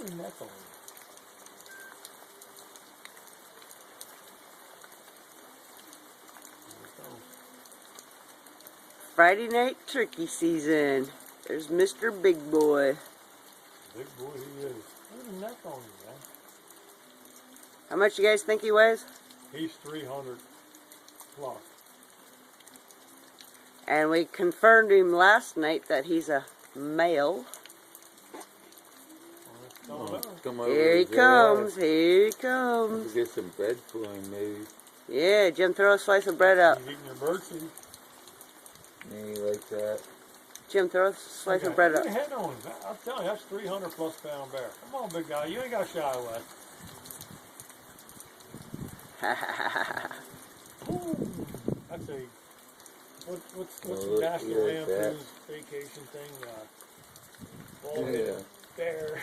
Putting that on. Friday night turkey season. There's Mr. Big Boy. Big boy he is. Putting that on you, man. How much you guys think he weighs? He's 300 plus. And we confirmed him last night that he's a male. Oh, Come over Here he to comes. JR. Here he comes. Get some bread for him, maybe. Yeah, Jim, throw a slice of bread out. He's eating your birdseed. Maybe like that. Jim, throw a slice of bread Put out. your head on him. I'm telling you, that's 300 plus pound bear. Come on, big guy. You ain't got to shy away. Ooh, that's a what's Oh, the National look at that. Lampoon's vacation thing? Bald-headed bear.